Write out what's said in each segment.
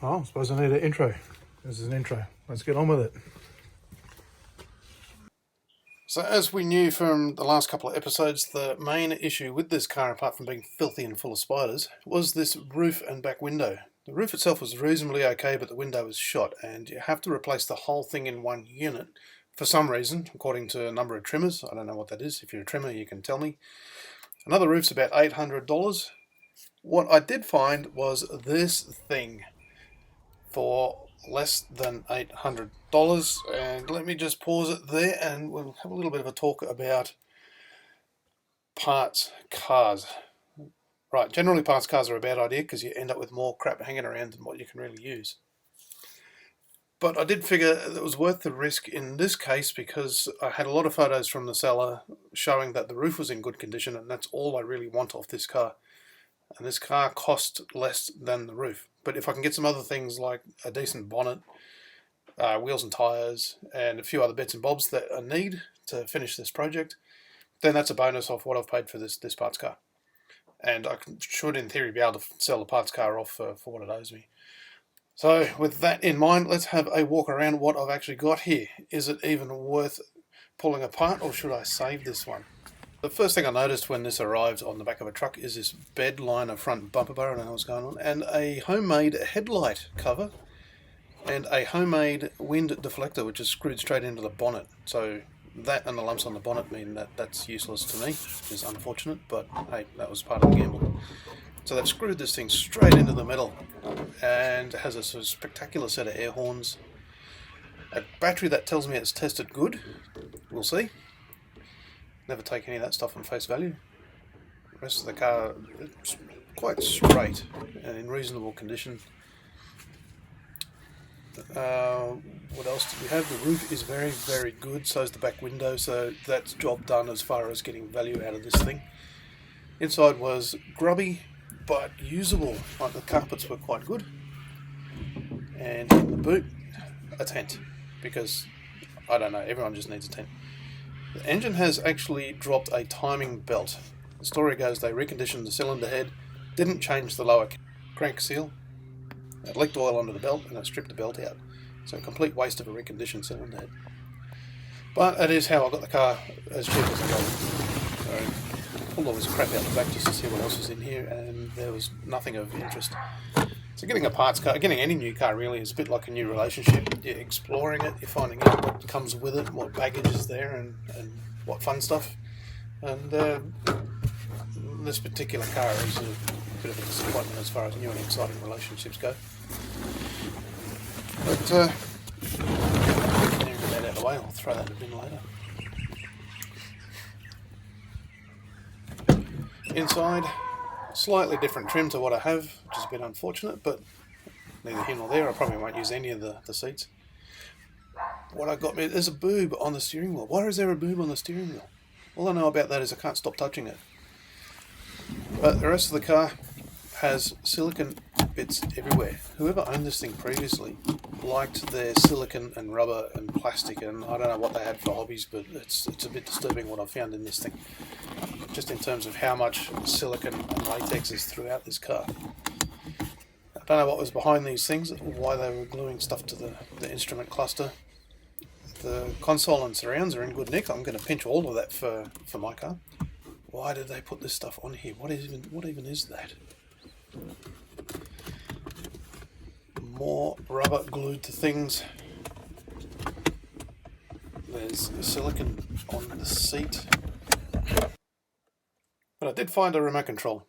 Oh, I suppose I need an intro. This is an intro. Let's get on with it. So as we knew from the last couple of episodes, the main issue with this car, apart from being filthy and full of spiders, was this roof and back window. The roof itself was reasonably okay, but the window was shot, and you have to replace the whole thing in one unit for some reason, according to a number of trimmers. I don't know what that is. If you're a trimmer, you can tell me. Another roof's about $800. What I did find was this thing for less than $800, and let me just pause it there and we'll have a little bit of a talk about parts cars. Right, generally parts cars are a bad idea because you end up with more crap hanging around than what you can really use. But I did figure it was worth the risk in this case because I had a lot of photos from the seller showing that the roof was in good condition, and that's all I really want off this car. And this car cost less than the roof. But if I can get some other things like a decent bonnet, wheels and tyres, and a few other bits and bobs that I need to finish this project, then that's a bonus off what I've paid for this parts car. And I should, in theory, be able to sell the parts car off for what it owes me. So with that in mind, let's have a walk around what I've actually got here. Is it even worth pulling apart, or should I save this one? The first thing I noticed when this arrived on the back of a truck is this bed liner front bumper bar, I don't know what's going on, and a homemade headlight cover, and a homemade wind deflector which is screwed straight into the bonnet. So that and the lumps on the bonnet mean that that's useless to me, which is unfortunate, but hey, that was part of the gamble. So they've screwed this thing straight into the metal, and it has a sort of spectacular set of air horns, a battery that tells me it's tested good, we'll see. Never take any of that stuff on face value. The rest of the car, it's quite straight and in reasonable condition. What else do we have? The roof is very, very good, so is the back window, so that's job done as far as getting value out of this thing. Inside was grubby, but usable. Like the carpets were quite good. And in the boot, a tent, because, I don't know, everyone just needs a tent. The engine has actually dropped a timing belt. The story goes they reconditioned the cylinder head, didn't change the lower crank seal, it leaked oil onto the belt and it stripped the belt out. So a complete waste of a reconditioned cylinder head. But that is how I got the car as cheap as I got it. So I pulled all this crap out the back just to see what else was in here, and there was nothing of interest. So getting a parts car, getting any new car really, is a bit like a new relationship. You're exploring it, you're finding out what comes with it, what baggage is there, and what fun stuff. And this particular car is a bit of a disappointment as far as new and exciting relationships go. But clearing that out of the way, I'll throw that in the bin later. Inside, slightly different trim to what I have, which is a bit unfortunate, but neither here nor there. I probably won't use any of the seats. What I got me, there's a boob on the steering wheel. Why is there a boob on the steering wheel? All I know about that is I can't stop touching it. But the rest of the car has silicone bits everywhere. Whoever owned this thing previously liked their silicone and rubber and plastic, and I don't know what they had for hobbies, but it's a bit disturbing what I've found in this thing. Just in terms of how much silicone and latex is throughout this car. I don't know what was behind these things, why they were gluing stuff to the instrument cluster. The console and surrounds are in good nick. I'm going to pinch all of that for my car. Why did they put this stuff on here? What even is that? More rubber glued to things. There's silicone on the seat. But I did find a remote control.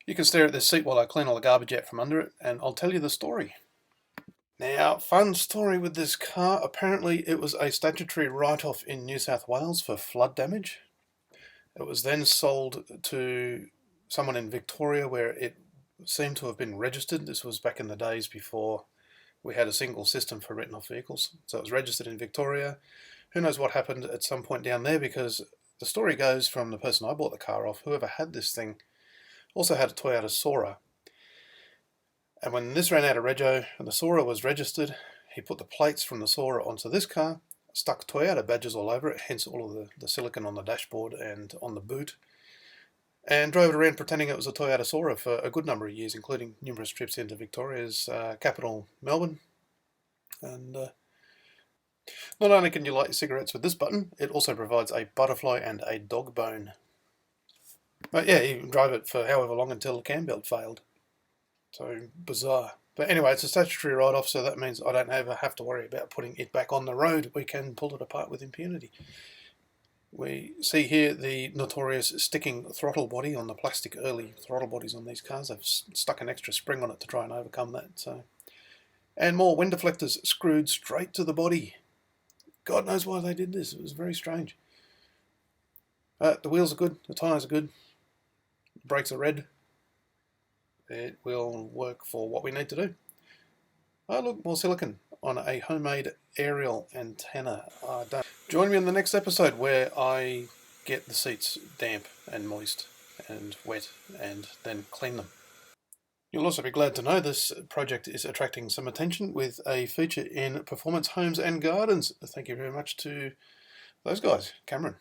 You can stare at this seat while I clean all the garbage out from under it, and I'll tell you the story. Now, fun story with this car. Apparently it was a statutory write-off in New South Wales for flood damage. It was then sold to someone in Victoria where it seemed to have been registered. This was back in the days before we had a single system for written-off vehicles. So it was registered in Victoria. Who knows what happened at some point down there, because the story goes from the person I bought the car off, whoever had this thing also had a Toyota Soarer. And when this ran out of rego and the Soarer was registered, he put the plates from the Soarer onto this car, stuck Toyota badges all over it, hence all of the silicone on the dashboard and on the boot, and drove it around pretending it was a Toyota Soarer for a good number of years, including numerous trips into Victoria's capital, Melbourne. And not only can you light your cigarettes with this button, it also provides a butterfly and a dog bone. But yeah, you can drive it for however long until the cam belt failed. So bizarre. But anyway, it's a statutory write-off, so that means I don't ever have to worry about putting it back on the road. We can pull it apart with impunity. We see here the notorious sticking throttle body on the plastic early throttle bodies on these cars. They've stuck an extra spring on it to try and overcome that. So, and more wind deflectors screwed straight to the body. God knows why they did this. It was very strange. The wheels are good. The tyres are good. The brakes are red. It will work for what we need to do. Oh look, more silicone on a homemade aerial antenna. Join me in the next episode where I get the seats damp and moist and wet and then clean them. You'll also be glad to know this project is attracting some attention with a feature in Performance Homes and Gardens. Thank you very much to those guys, Cameron.